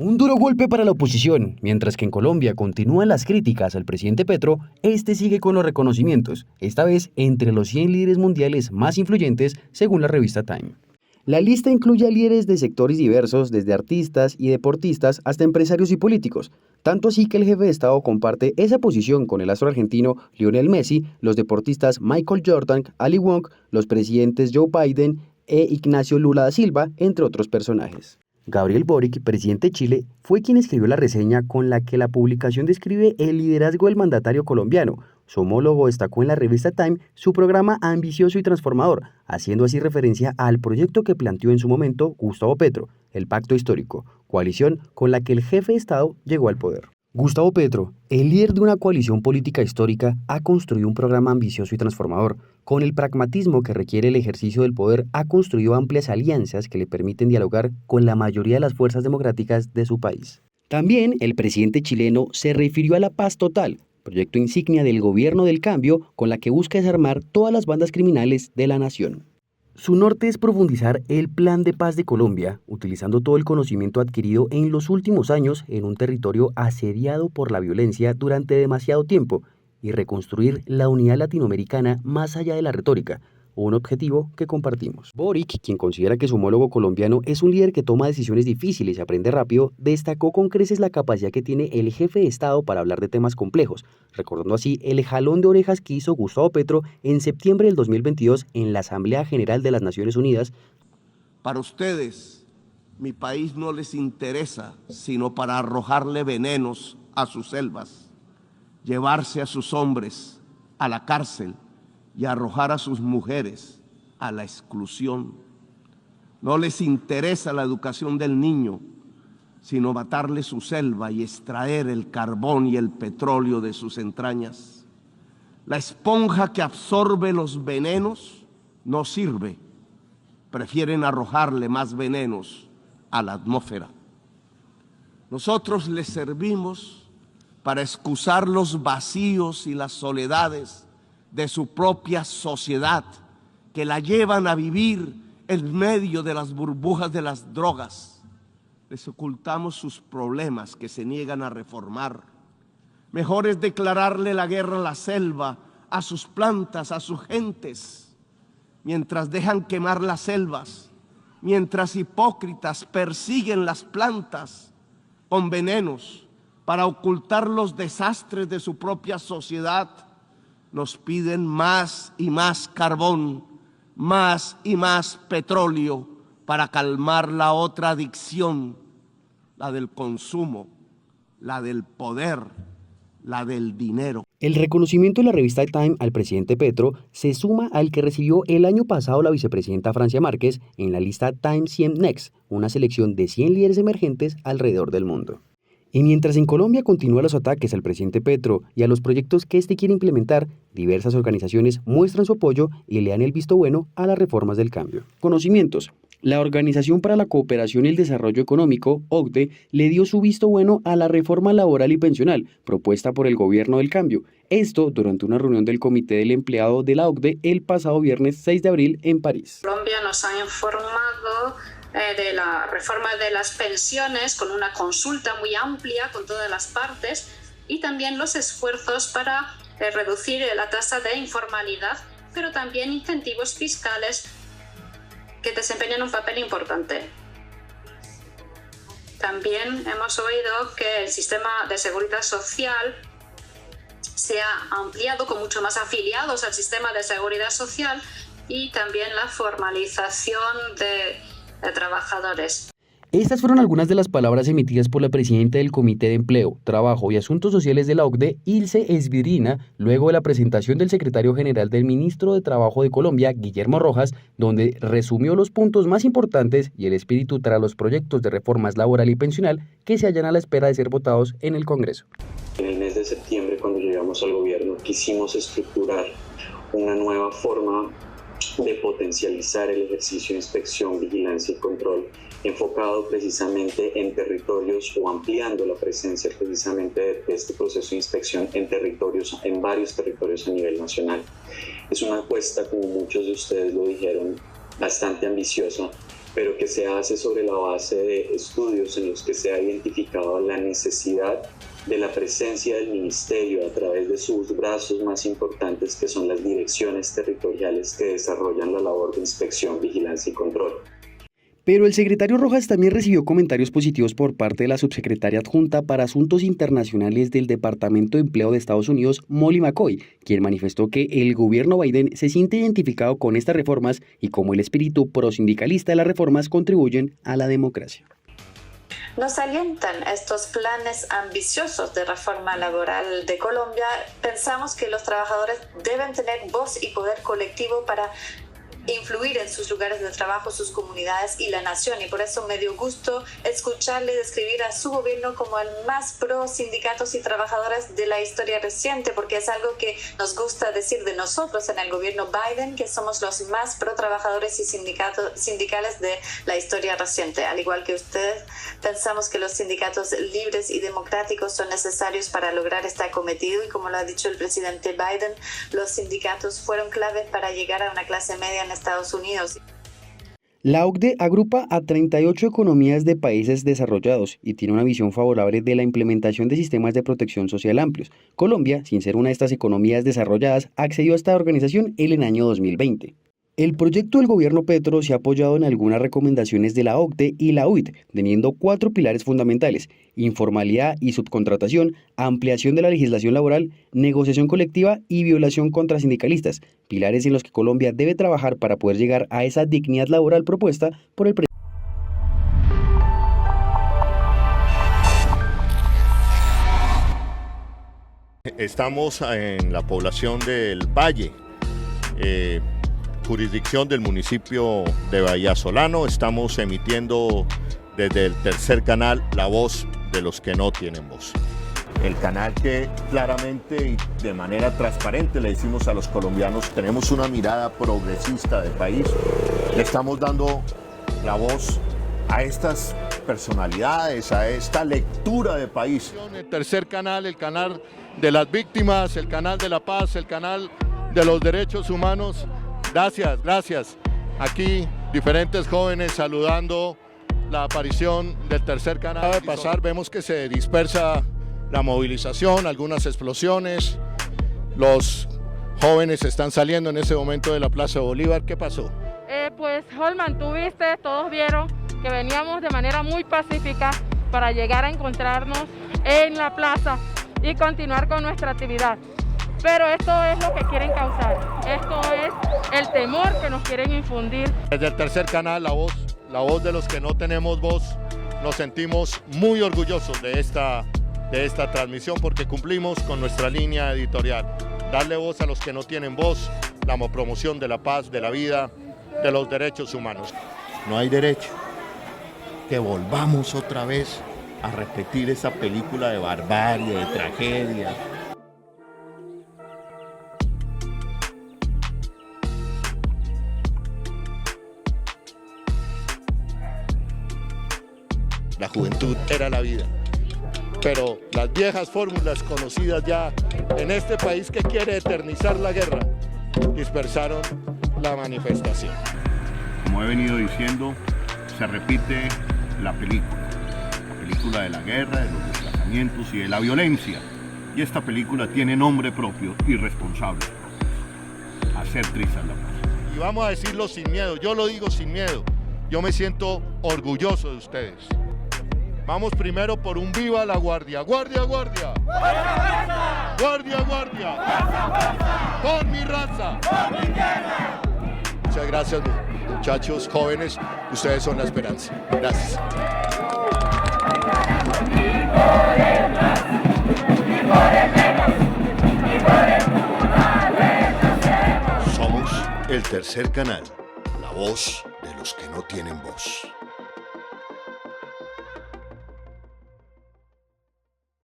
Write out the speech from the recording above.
Un duro golpe para la oposición. Mientras que en Colombia continúan las críticas al presidente Petro, este sigue con los reconocimientos, esta vez entre los 100 líderes mundiales más influyentes según la revista Time. La lista incluye a líderes de sectores diversos, desde artistas y deportistas hasta empresarios y políticos, tanto así que el jefe de Estado comparte esa posición con el astro argentino Lionel Messi, los deportistas Michael Jordan, Ali Wong, los presidentes Joe Biden e Ignacio Lula da Silva, entre otros personajes. Gabriel Boric, presidente de Chile, fue quien escribió la reseña con la que la publicación describe el liderazgo del mandatario colombiano. Su homólogo destacó en la revista Time su programa ambicioso y transformador, haciendo así referencia al proyecto que planteó en su momento Gustavo Petro, el Pacto Histórico, coalición con la que el jefe de Estado llegó al poder. Gustavo Petro, el líder de una coalición política histórica, ha construido un programa ambicioso y transformador. Con el pragmatismo que requiere el ejercicio del poder, ha construido amplias alianzas que le permiten dialogar con la mayoría de las fuerzas democráticas de su país. También el presidente chileno se refirió a la paz total, proyecto insignia del gobierno del cambio con la que busca desarmar todas las bandas criminales de la nación. Su norte es profundizar el Plan de Paz de Colombia, utilizando todo el conocimiento adquirido en los últimos años en un territorio asediado por la violencia durante demasiado tiempo y reconstruir la unidad latinoamericana más allá de la retórica, un objetivo que compartimos. Boric, quien considera que su homólogo colombiano es un líder que toma decisiones difíciles y aprende rápido, destacó con creces la capacidad que tiene el jefe de Estado para hablar de temas complejos, recordando así el jalón de orejas que hizo Gustavo Petro en septiembre del 2022 en la Asamblea General de las Naciones Unidas. Para ustedes, mi país no les interesa sino para arrojarle venenos a sus selvas, llevarse a sus hombres a la cárcel y arrojar a sus mujeres a la exclusión. No les interesa la educación del niño, sino matarle su selva y extraer el carbón y el petróleo de sus entrañas. La esponja que absorbe los venenos no sirve. Prefieren arrojarle más venenos a la atmósfera. Nosotros les servimos para excusar los vacíos y las soledades de su propia sociedad, que la llevan a vivir en medio de las burbujas de las drogas. Les ocultamos sus problemas que se niegan a reformar. Mejor es declararle la guerra a la selva, a sus plantas, a sus gentes, mientras dejan quemar las selvas, mientras hipócritas persiguen las plantas con venenos para ocultar los desastres de su propia sociedad. Nos piden más y más carbón, más y más petróleo para calmar la otra adicción, la del consumo, la del poder, la del dinero. El reconocimiento de la revista Time al presidente Petro se suma al que recibió el año pasado la vicepresidenta Francia Márquez en la lista Time 100 Next, una selección de 100 líderes emergentes alrededor del mundo. Y mientras en Colombia continúan los ataques al presidente Petro y a los proyectos que éste quiere implementar, diversas organizaciones muestran su apoyo y le dan el visto bueno a las reformas del cambio. Conocimientos. La Organización para la Cooperación y el Desarrollo Económico, OCDE, le dio su visto bueno a la reforma laboral y pensional propuesta por el gobierno del cambio. Esto durante una reunión del Comité del Empleado de la OCDE el pasado viernes 6 de abril en París. Colombia nos ha informado de la reforma de las pensiones con una consulta muy amplia con todas las partes y también los esfuerzos para reducir la tasa de informalidad, pero también incentivos fiscales que desempeñan un papel importante. También hemos oído que el sistema de seguridad social se ha ampliado con mucho más afiliados al sistema de seguridad social y también la formalización de trabajadores. Estas fueron algunas de las palabras emitidas por la presidenta del Comité de Empleo, Trabajo y Asuntos Sociales de la OCDE, Ilse Esbirina, luego de la presentación del secretario general del ministro de Trabajo de Colombia, Guillermo Rojas, donde resumió los puntos más importantes y el espíritu tras los proyectos de reformas laboral y pensional que se hallan a la espera de ser votados en el Congreso. En el mes de septiembre, cuando llegamos al gobierno, quisimos estructurar una nueva forma de potencializar el ejercicio de inspección, vigilancia y control, enfocado precisamente en territorios o ampliando la presencia precisamente de este proceso de inspección en territorios, en varios territorios a nivel nacional. Es una apuesta, como muchos de ustedes lo dijeron, bastante ambiciosa, pero que se hace sobre la base de estudios en los que se ha identificado la necesidad de la presencia del ministerio a través de sus brazos más importantes, que son las direcciones territoriales que desarrollan la labor de inspección, vigilancia y control. Pero el secretario Rojas también recibió comentarios positivos por parte de la subsecretaria adjunta para Asuntos Internacionales del Departamento de Empleo de Estados Unidos, Molly McCoy, quien manifestó que el gobierno Biden se siente identificado con estas reformas y como el espíritu prosindicalista de las reformas contribuyen a la democracia. Nos alientan estos planes ambiciosos de reforma laboral de Colombia. Pensamos que los trabajadores deben tener voz y poder colectivo para influir en sus lugares de trabajo, sus comunidades y la nación, y por eso me dio gusto escucharle describir a su gobierno como el más pro sindicatos y trabajadores de la historia reciente, porque es algo que nos gusta decir de nosotros en el gobierno Biden, que somos los más pro trabajadores y sindicales de la historia reciente. Al igual que ustedes, pensamos que los sindicatos libres y democráticos son necesarios para lograr este cometido, y como lo ha dicho el presidente Biden, los sindicatos fueron claves para llegar a una clase media en Estados Unidos. La OCDE agrupa a 38 economías de países desarrollados y tiene una visión favorable de la implementación de sistemas de protección social amplios. Colombia, sin ser una de estas economías desarrolladas, accedió a esta organización en el año 2020. El proyecto del gobierno Petro se ha apoyado en algunas recomendaciones de la OCDE y la OIT, teniendo 4 pilares fundamentales: informalidad y subcontratación, ampliación de la legislación laboral, negociación colectiva y violación contra sindicalistas, pilares en los que Colombia debe trabajar para poder llegar a esa dignidad laboral propuesta por el presidente. Estamos en la población del Valle, jurisdicción del municipio de Bahía Solano. Estamos emitiendo desde el tercer canal, La Voz de los que no tienen voz. El canal que claramente y de manera transparente le decimos a los colombianos: tenemos una mirada progresista del país, le estamos dando la voz a estas personalidades, a esta lectura de país. El tercer canal, el canal de las víctimas, el canal de la paz, el canal de los derechos humanos. Gracias, gracias. Aquí diferentes jóvenes saludando la aparición del tercer canal. Acaba de pasar, vemos que se dispersa la movilización, algunas explosiones. Los jóvenes están saliendo en ese momento de la Plaza Bolívar. ¿Qué pasó? Pues Holman, tú viste, todos vieron que veníamos de manera muy pacífica para llegar a encontrarnos en la plaza y continuar con nuestra actividad. Pero esto es lo que quieren causar, esto es el temor que nos quieren infundir. Desde el tercer canal, la voz de los que no tenemos voz, nos sentimos muy orgullosos de esta transmisión porque cumplimos con nuestra línea editorial. Darle voz a los que no tienen voz, la promoción de la paz, de la vida, de los derechos humanos. No hay derecho que volvamos otra vez a repetir esa película de barbarie, de tragedia. La juventud era la vida, pero las viejas fórmulas conocidas ya en este país que quiere eternizar la guerra, dispersaron la manifestación. Como he venido diciendo, se repite la película de la guerra, de los desplazamientos y de la violencia. Y esta película tiene nombre propio y responsables propios: hacer trizas la paz. Y vamos a decirlo sin miedo, yo lo digo sin miedo, yo me siento orgulloso de ustedes. Vamos primero por un viva la guardia. ¡Guardia, guardia! ¡Guardia, guardia! ¡Por mi raza! ¡Por mi tierra! Muchas gracias, muchachos, jóvenes. Ustedes son la esperanza. Gracias. Somos el tercer canal, la voz de los que no tienen voz.